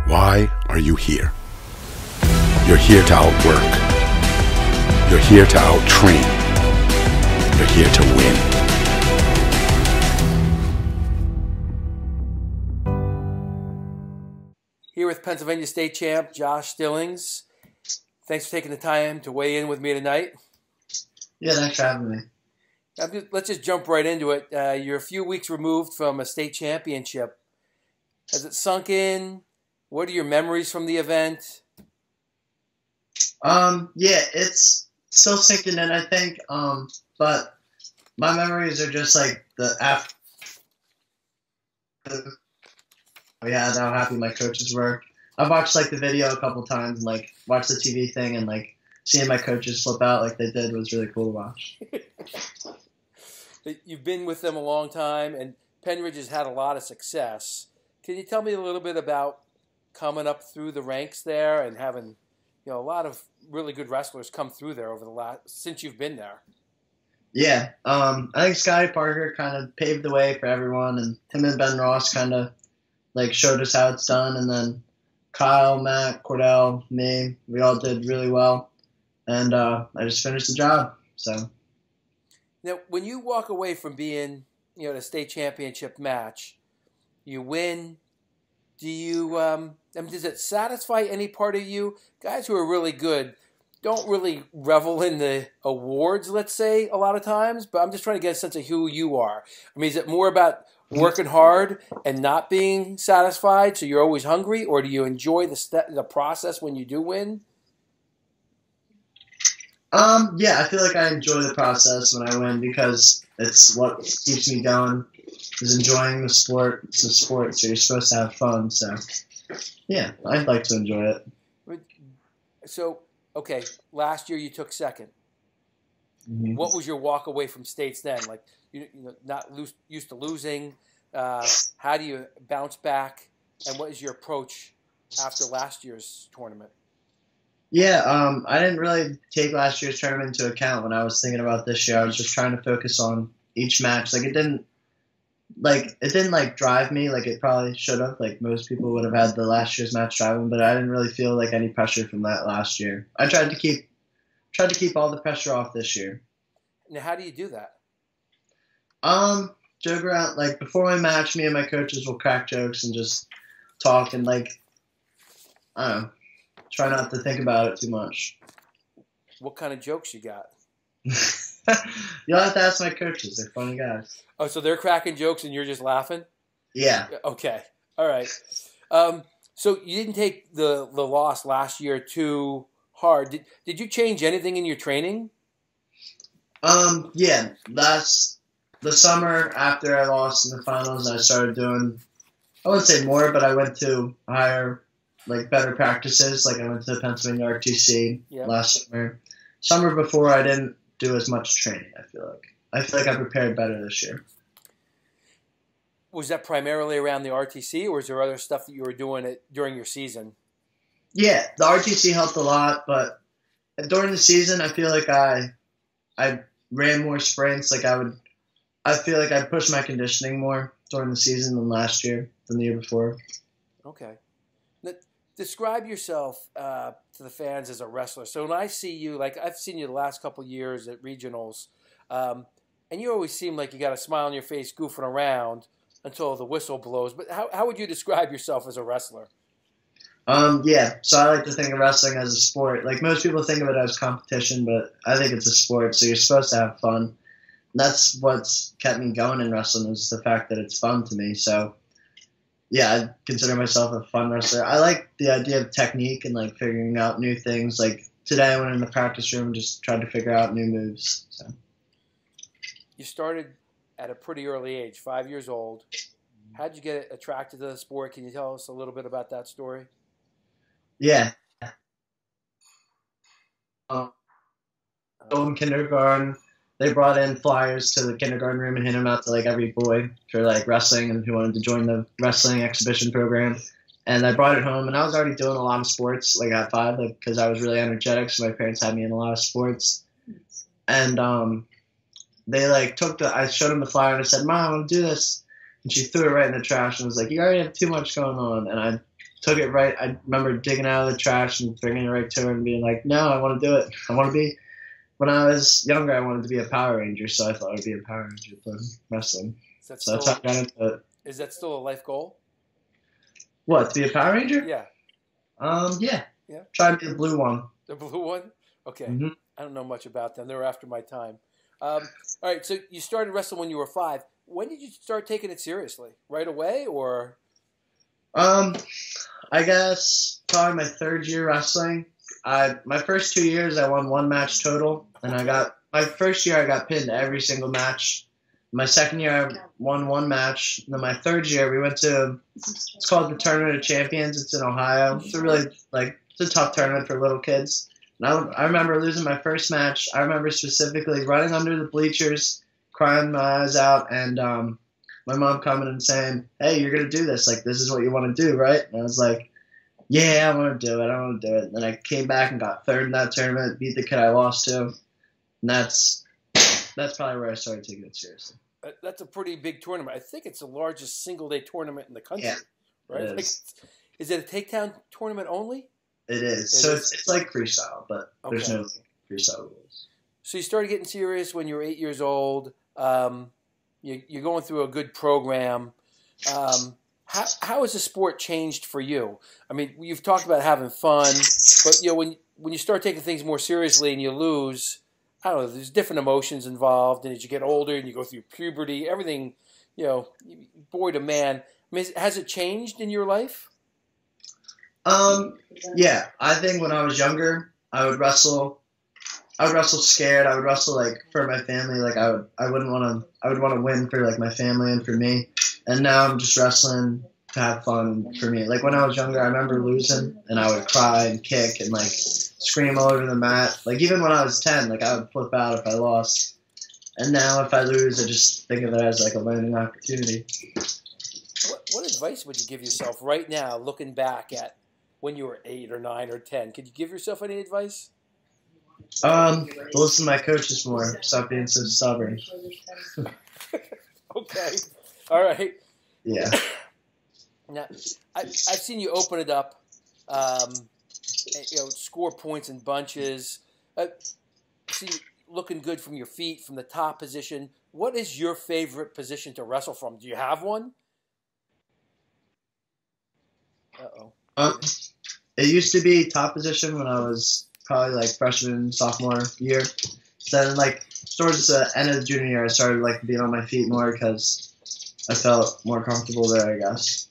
Why are you here? You're here to outwork. You're here to out-train. You're here to win. Here with Pennsylvania State Champ Josh Stillings. Thanks for taking the time to weigh in with me tonight. Yeah, thanks for having me. Let's just jump right into it. You're a few weeks removed from a state championship. Has it sunk in? What are your memories from the event? Yeah, it's still sinking in, I think. But my memories are just like the after we had, how happy my coaches were. I've watched like the video a couple times and like watched the TV thing, and like seeing my coaches flip out like they did was really cool to watch. You've been with them a long time, and Penridge has had a lot of success. Can you tell me a little bit about coming up through the ranks there and having, a lot of really good wrestlers come through there over the since you've been there? Yeah, I think Scotty Parker kind of paved the way for everyone, and him and Ben Ross kind of like showed us how it's done, and then Kyle, Matt, Cordell, me, we all did really well, and I just finished the job. So now, when you walk away from being, the state championship match, you win. Do you? Does it satisfy any part of you? Guys who are really good don't really revel in the awards, let's say, a lot of times. But I'm just trying to get a sense of who you are. I mean, is it more about working hard and not being satisfied, so you're always hungry, or do you enjoy the process when you do win? Yeah, I feel like I enjoy the process when I win because it's what keeps me going, is enjoying the sport. It's a sport, so you're supposed to have fun. So, yeah, I'd like to enjoy it. So, okay, last year you took second. Mm-hmm. What was your walk away from states then? Like, used to losing. How do you bounce back? And what is your approach after last year's tournament? Yeah, I didn't really take last year's tournament into account when I was thinking about this year. I was just trying to focus on each match. Like, it didn't drive me like it probably should have. Like, most people would have had the last year's match driving, but I didn't really feel like any pressure from that last year. I tried to keep all the pressure off this year. Now, how do you do that? Joke around. Like, before my match, me and my coaches will crack jokes and just talk and, like, I don't know, try not to think about it too much. What kind of jokes you got? You'll have to ask my coaches. They're funny guys. Oh, so they're cracking jokes and you're just laughing? Yeah. Okay. All right. So you didn't take the loss last year too hard. Did you change anything in your training? Yeah. The summer after I lost in the finals, I started doing, I wouldn't say more, but I went to higher, like, better practices. Like, I went to the Pennsylvania RTC last summer. Summer before, I didn't do as much training, I feel like. I feel like I prepared better this year. Was that primarily around the RTC, or was there other stuff that you were doing during your season? Yeah, the RTC helped a lot, but during the season, I feel like I ran more sprints. Like, I feel like I pushed my conditioning more during the season than the year before. Okay. Now, describe yourself to the fans as a wrestler. So when I see you, like I've seen you the last couple of years at regionals, and you always seem like you got a smile on your face goofing around until the whistle blows. But how would you describe yourself as a wrestler? Yeah, so I like to think of wrestling as a sport. Like, most people think of it as competition, but I think it's a sport, so you're supposed to have fun. That's what's kept me going in wrestling, is the fact that it's fun to me. So, yeah, I consider myself a fun wrestler. I like the idea of technique and, like, figuring out new things. Like, today I went in the practice room and just tried to figure out new moves. So. You started at a pretty early age, 5 years old. How'd you get attracted to the sport? Can you tell us a little bit about that story? Yeah. In kindergarten, they brought in flyers to the kindergarten room and handed them out to, like, every boy for, like, wrestling and who wanted to join the wrestling exhibition program. And I brought it home, and I was already doing a lot of sports, like, at 5, like, because I was really energetic, so my parents had me in a lot of sports. And they, like, I showed them the flyer, and I said, "Mom, I want to do this." And she threw it right in the trash and was like, "You already have too much going on." And I took it right. I remember digging out of the trash and bringing it right to her and being like, no, I want to do it. I want to be. When I was younger, I wanted to be a Power Ranger, so I thought I'd be a Power Ranger playing wrestling. So that's how I got into it. Is that still a life goal? What, to be a Power Ranger? Yeah. Yeah. Yeah. Try to be the blue one. The blue one? Okay. Mm-hmm. I don't know much about them. They were after my time. All right, so you started wrestling when you were 5. When did you start taking it seriously? Right away, or? I guess probably my 3rd year wrestling. My first 2 years, I won 1 match total, and my first year I got pinned every single match. My 2nd year, I won 1 match. And then my 3rd year, we went to, it's called the Tournament of Champions. It's in Ohio. It's a really, it's a tough tournament for little kids. And I remember losing my first match. I remember specifically running under the bleachers, crying my eyes out, and my mom coming and saying, hey, you're going to do this. Like, this is what you want to do, right? And I was like, yeah, I want to do it. I want to do it. And then I came back and got 3rd in that tournament, beat the kid I lost to. And that's probably where I started taking it seriously. That's a pretty big tournament. I think it's the largest single-day tournament in the country, right? It is. Is it a takedown tournament only? It is. So it's like freestyle, but there's no freestyle rules. So you started getting serious when you were 8 years old. You're going through a good program. How has the sport changed for you? I mean, you've talked about having fun, but when you start taking things more seriously and you lose, I don't know, there's different emotions involved, and as you get older and you go through puberty, everything, boy to man. I mean, has it changed in your life? Yeah, I think when I was younger, I would wrestle scared. I would wrestle for my family. I would want to win for my family and for me. And now I'm just wrestling to have fun for me. When I was younger, I remember losing and I would cry and kick and scream all over the mat. Even when I was 10, I would flip out if I lost. And now if I lose, I just think of it as a learning opportunity. What advice would you give yourself right now, looking back at when you were 8 or 9 or 10? Could you give yourself any advice? Listen to my coaches more. Stop being so stubborn. Okay. All right. Yeah. Now, I've seen you open it up, score points in bunches. See you looking good from your feet, from the top position. What is your favorite position to wrestle from? Do you have one? Uh-oh. It used to be top position when I was probably freshman, sophomore year. Then towards the end of the junior year, I started being on my feet more because I felt more comfortable there, I guess.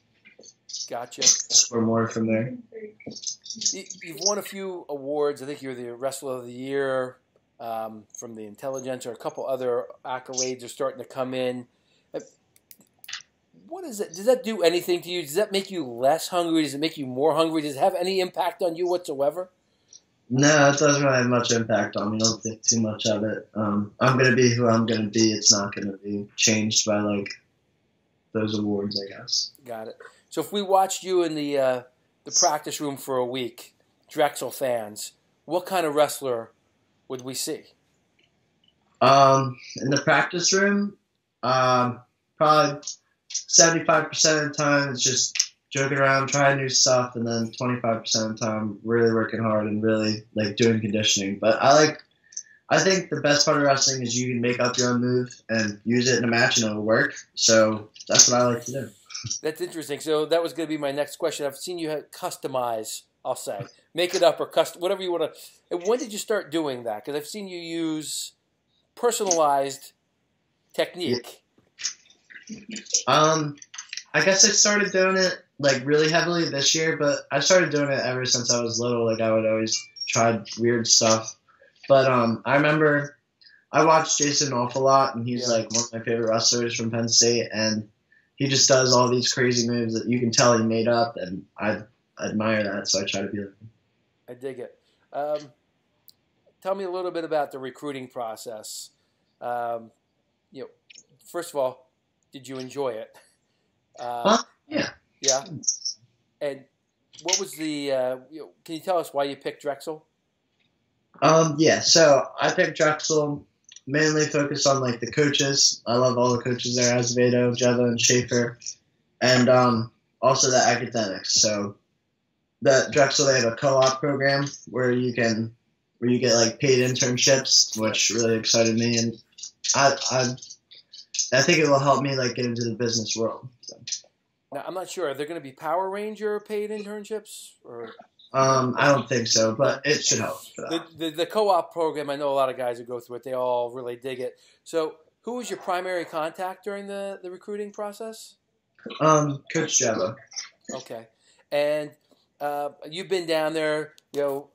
Gotcha. Score more from there. You've won a few awards. I think you're the Wrestler of the Year from the Intelligence, or a couple other accolades are starting to come in. What is it? Does that do anything to you? Does that make you less hungry? Does it make you more hungry? Does it have any impact on you whatsoever? No, it doesn't really have much impact on me. I don't think too much of it. I'm going to be who I'm going to be. It's not going to be changed by those awards, I guess. Got it. So if we watched you in the practice room for a week, Drexel fans, what kind of wrestler would we see? In the practice room, probably 75% of the time it's just joking around, trying new stuff, and then 25% of the time really working hard and really doing conditioning. But I think the best part of wrestling is you can make up your own move and use it in a match and it'll work. So that's what I like to do. That's interesting. So that was going to be my next question. I've seen you customize, I'll say. Make it up or custom, whatever you want to. And when did you start doing that? Because I've seen you use personalized technique. I guess I started doing it really heavily this year, but I started doing it ever since I was little. I would always try weird stuff. But I remember I watched Jason an awful lot, and he's one of my favorite wrestlers from Penn State, and he just does all these crazy moves that you can tell he made up, and I admire that, so I try to be like him. I dig it. Tell me a little bit about the recruiting process. First of all, did you enjoy it? Yeah. Yeah. And what was the? Can you tell us why you picked Drexel? Yeah. So I picked Drexel mainly focused on the coaches. I love all the coaches there: Azevedo, Jeva, and Schaefer, and also the academics. So that Drexel, they have a co-op program where you get like paid internships, which really excited me, and I think it will help me like get into the business world. So. Now, I'm not sure. Are there going to be Power Ranger paid internships? Or I don't think so, but it should help for that. The co-op program, I know a lot of guys who go through it. They all really dig it. So who was your primary contact during the recruiting process? Coach Java. Okay. And you've been down there,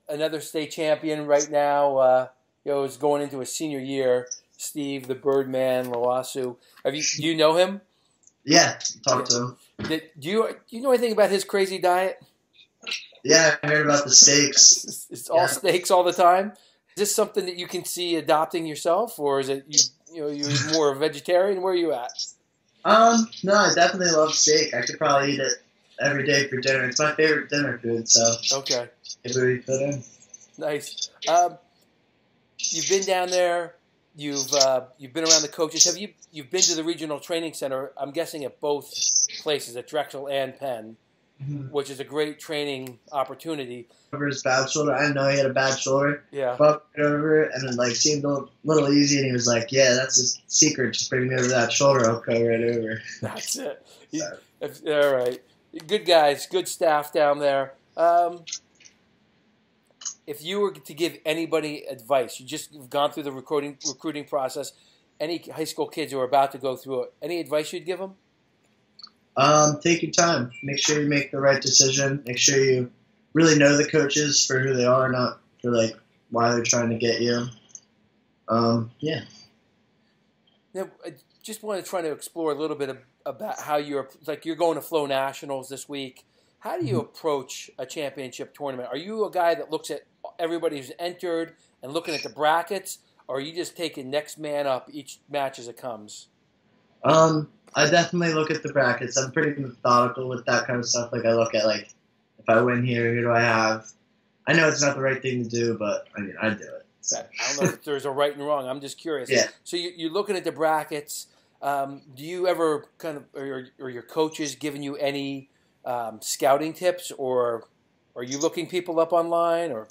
another state champion right now, is going into his senior year, Steve, the Birdman, Lawasu. Do you know him? Yeah, talked to him. Do you know anything about his crazy diet? Yeah, I heard about the steaks. It's all steaks all the time. Is this something that you can see adopting yourself, or is it you're more a vegetarian? Where are you at? No, I definitely love steak. I could probably eat it every day for dinner. It's my favorite dinner food, so okay, it really fit in. Nice. You've been down there. You've been around the coaches. You've been to the regional training center? I'm guessing at both places, at Drexel and Penn, which is a great training opportunity. Over his bad shoulder, I didn't know he had a bad shoulder. Yeah. Bumped over it, and it like seemed a little easy, and he was like, "Yeah, that's his secret. Just bring me over that shoulder. I'll go right over." That's it. All right. Good guys, good staff down there. If you were to give anybody advice, you've gone through the recruiting process, any high school kids who are about to go through it, any advice you'd give them? Take your time. Make sure you make the right decision. Make sure you really know the coaches for who they are, not for like why they're trying to get you. Yeah. Now, I just want to try to explore a little bit about how you're going to Flow Nationals this week. How do you approach a championship tournament? Are you a guy that looks at everybody who's entered and looking at the brackets, or are you just taking next man up each match as it comes? I definitely look at the brackets. I'm pretty methodical with that kind of stuff. Like I look at like, if I win here, who do I have? I know it's not the right thing to do, but I mean, I do it. So. I don't know if there's a right and wrong. I'm just curious. Yeah. So you're looking at the brackets. Do you ever kind of, or your coaches giving you any scouting tips, or are you looking people up online? Or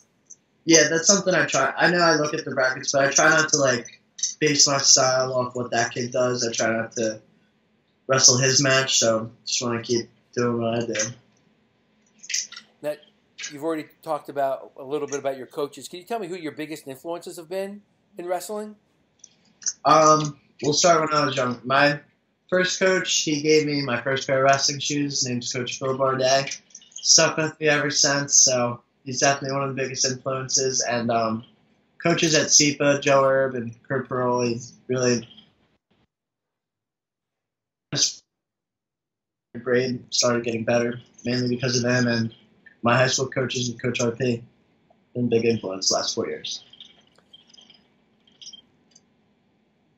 yeah, that's something I try. I know I look at the brackets, but I try not to like base my style off what that kid does. I try not to wrestle his match, so just want to keep doing what I do. Now, you've already talked about a little bit about your coaches. Can you tell me who your biggest influences have been in wrestling? We'll start when I was young. My first coach, he gave me my first pair of wrestling shoes. His name's Coach Phil Bardet. Stuck with me ever since, so he's definitely one of the biggest influences. And coaches at SEPA, Joe Erb and Kurt Pearl, he's really grade started getting better, mainly because of them, and my high school coaches and Coach RP been a big influence the last 4 years.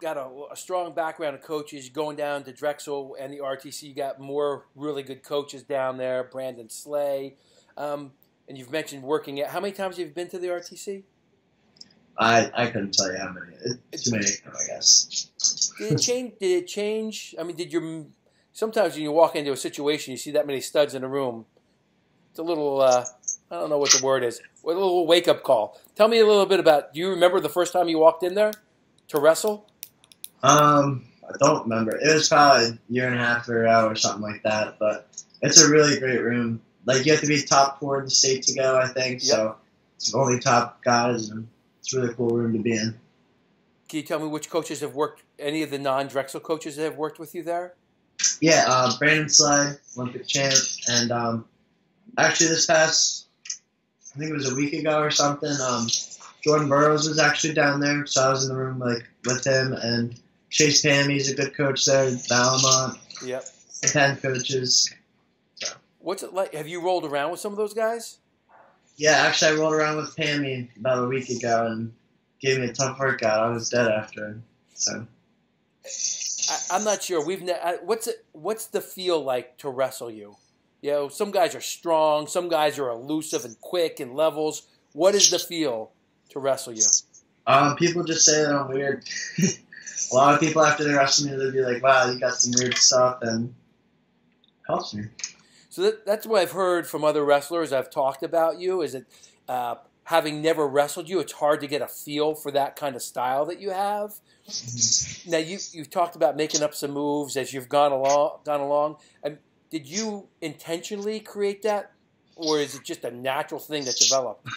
Got a strong background of coaches going down to Drexel and the RTC. You got more really good coaches down there, Brandon Slay, and you've mentioned working at. How many times have you been to the RTC? I couldn't tell you how many. Too many, I guess. Did it change? I mean, sometimes when you walk into a situation, you see that many studs in a room. It's a little, I don't know what the word is, a little wake-up call. Tell me a little bit about, do you remember the first time you walked in there to wrestle? I don't remember. It was probably a year and a half or something like that, but it's a really great room. Like, you have to be top 4 in the state to go, I think, so it's only top guys, and it's a really cool room to be in. Can you tell me which coaches have worked, any of the non-Drexel coaches that have worked with you there? Yeah, Brandon Slay, Olympic champ, and actually this past, I think it was a week ago or something, Jordan Burroughs was actually down there, so I was in the room like with him, and Chase Pammy's a good coach there, Balamont, yep, the Penn coaches. So. What's it like? Have you rolled around with some of those guys? Yeah, actually I rolled around with Pammy about a week ago and gave me a tough workout. I was dead after, so. I'm not sure. What's the feel like to wrestle you? You know, some guys are strong, some guys are elusive and quick and levels. What is the feel to wrestle you? People just say that I'm weird. A lot of people after they wrestle me, they'll be like, "Wow, you got some weird stuff," and it helps me. So that's what I've heard from other wrestlers. I've talked about you. Is it having never wrestled you, it's hard to get a feel for that kind of style that you have. Now you've talked about making up some moves as you've gone along. And did you intentionally create that, or is it just a natural thing that developed?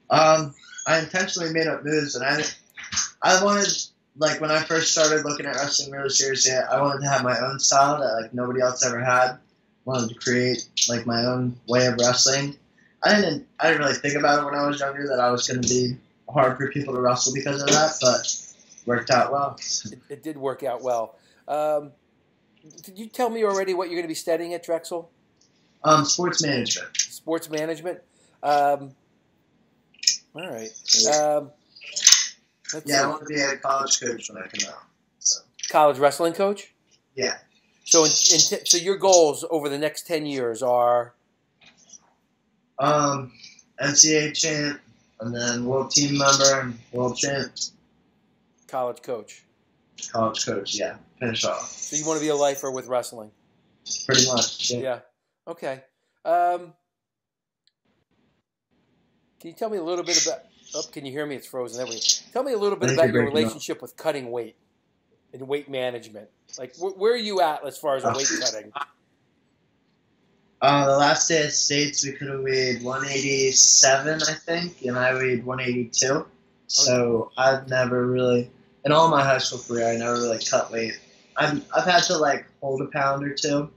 I intentionally made up moves, and I wanted, like, when I first started looking at wrestling really seriously, I wanted to have my own style that, like, nobody else ever had. Wanted to create, like, my own way of wrestling. I didn't really think about it when I was younger that I was going to be hard for people to wrestle because of that, but worked out well. It did work out well. Did you tell me already what you're going to be studying at Drexel? Sports management. Sports management. All right. I want to be a college coach when I come out. So. College wrestling coach? Yeah. So, so your goals over the next 10 years are? NCAA champ, and then world team member, and world champ. College coach. College coach, yeah. Finish off. So you want to be a lifer with wrestling? Pretty much, yeah. Yeah. Okay. Can you tell me a little bit about... Oh, can you hear me? It's frozen. There we go. Tell me a little bit about your relationship with cutting weight and weight management. Like, where are you at as far as weight cutting? The last day at States, we could have weighed 187, I think, and I weighed 182. So I've never really, in all my high school career, I never really cut weight. I've had to, like, hold a pound or two,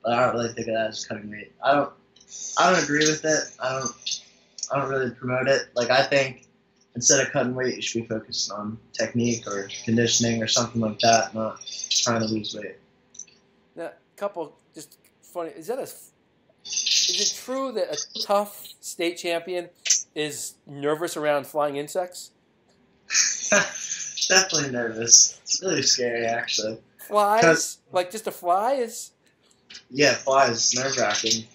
but I don't really think of that as cutting weight. I don't agree with it. I don't really promote it. Like, I think instead of cutting weight, you should be focused on technique or conditioning or something like that, not trying to lose weight. Now, just funny, is it true that a tough state champion is nervous around flying insects? Definitely nervous. It's really scary, actually. Flies? Like, just a fly is? Yeah, flies. Nerve-wracking.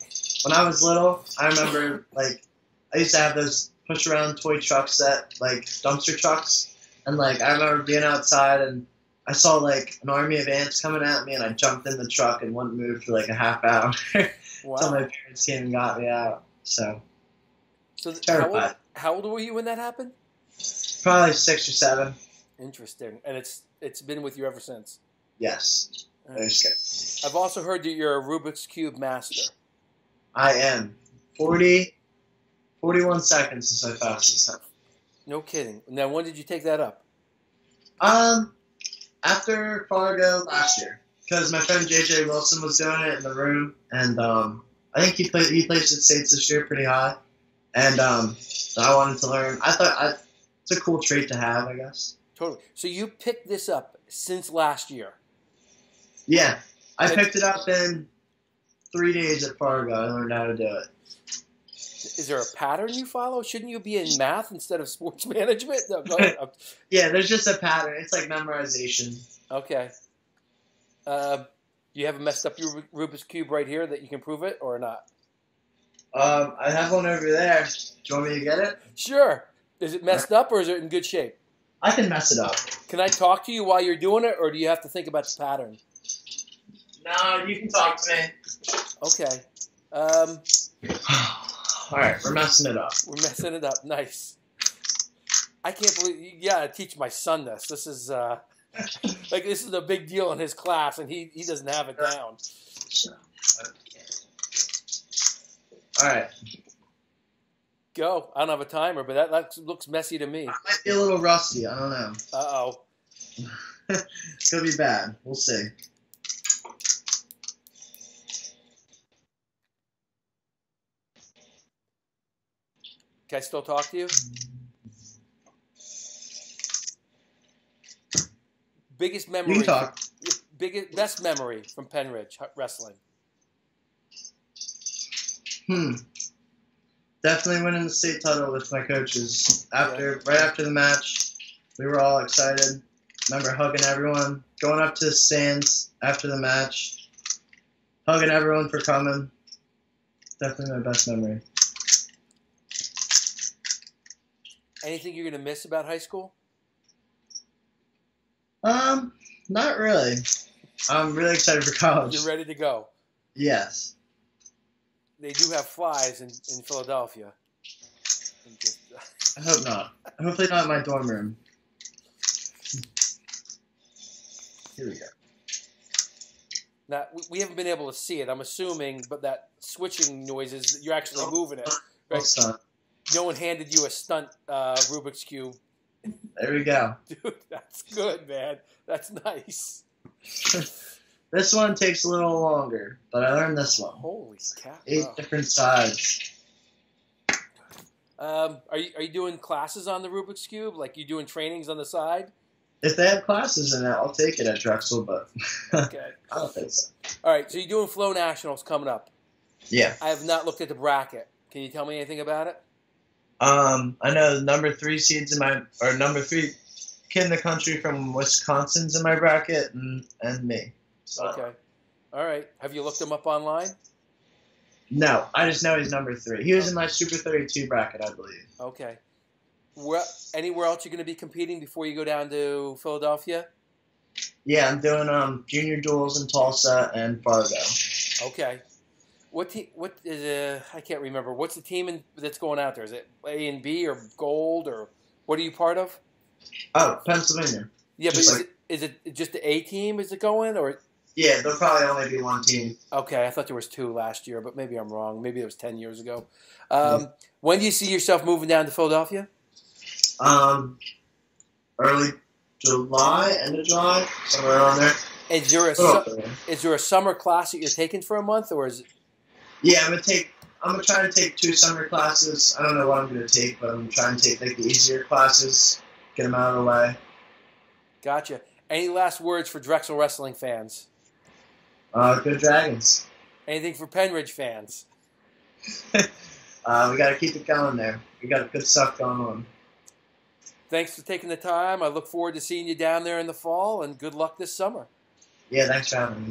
When I was little, I remember, like, I used to have those push-around toy trucks like, dumpster trucks. And, like, I remember being outside, and I saw, like, an army of ants coming at me, and I jumped in the truck and wouldn't move for, like, a half hour. Wow. Until my parents came and got me out. So terrified. How old were you when that happened? Probably 6 or 7. Interesting. And it's been with you ever since? Yes. Very scary. I've also heard that you're a Rubik's Cube master. I am. 41 seconds since I passed this time. No kidding. Now, when did you take that up? After Fargo last year. Because my friend JJ Wilson was doing it in the room, and I think he placed at States this year pretty high, and I wanted to learn. I thought it's a cool trait to have, I guess. Totally. So you picked this up since last year? Yeah, I picked it up in 3 days at Fargo. I learned how to do it. Is there a pattern you follow? Shouldn't you be in math instead of sports management? No, go ahead. Yeah, there's just a pattern. It's like memorization. Okay. You haven't messed up your Rubik's Cube right here that you can prove it or not? I have one over there. Do you want me to get it? Sure. Is it messed up or is it in good shape? I can mess it up. Can I talk to you while you're doing it, or do you have to think about the pattern? No, you can talk to me. Okay. All right, we're messing it up. We're messing it up. Nice. I can't believe you gotta teach my son this. This is this is a big deal in his class, and he doesn't have it down. All right. Go. I don't have a timer, but that looks messy to me. I might be a little rusty. I don't know. Uh-oh. It's going to be bad. We'll see. Can I still talk to you? Biggest memory. You can talk. Best memory from Penridge wrestling. Definitely winning the state title with my coaches. Right after the match, we were all excited. Remember hugging everyone, going up to the stands after the match, hugging everyone for coming. Definitely my best memory. Anything you're gonna miss about high school? Not really. I'm really excited for college. You're ready to go. Yes. they do have flies in Philadelphia. I hope not. Hopefully not in my dorm room. Here we go. Now, we haven't been able to see it, I'm assuming, but that switching noise is you're actually moving it, right? Stunt. No one handed you a stunt Rubik's Cube. There we go. Dude, that's good, man. That's nice. This one takes a little longer, but I learned this one. Holy cow. 8 different sides. Are you doing classes on the Rubik's Cube? Like you doing trainings on the side? If they have classes in it, I'll take it at Drexel, but Okay. I don't think so. All right, so you're doing Flow Nationals coming up. Yeah. I have not looked at the bracket. Can you tell me anything about it? I know number 3 seeds number 3 kid in the country from Wisconsin's in my bracket, and me. So. Okay. All right. Have you looked him up online? No, I just know he's number 3. He was in my Super 32 bracket, I believe. Okay. Anywhere else you're going to be competing before you go down to Philadelphia? Yeah, I'm doing junior duels in Tulsa and Fargo. Okay. What is I can't remember. What's the team that's going out there? Is it A and B or Gold or what are you part of? Oh, Pennsylvania. Yeah, but is it just the A team? Is it going or? Yeah, there'll probably only be one team. Okay, I thought there was 2 last year, but maybe I'm wrong. Maybe it was 10 years ago. When do you see yourself moving down to Philadelphia? Early July, end of July, somewhere around there. Is there a summer class that you're taking for a month, or is it? Yeah, I'm gonna try to take 2 summer classes. I don't know what I'm gonna take, but I'm trying to take like the easier classes, get them out of the way. Gotcha. Any last words for Drexel wrestling fans? Good Dragons. Anything for Penridge fans? We got to keep it going there. We got good stuff going on. Thanks for taking the time. I look forward to seeing you down there in the fall, and good luck this summer. Yeah, thanks for having me.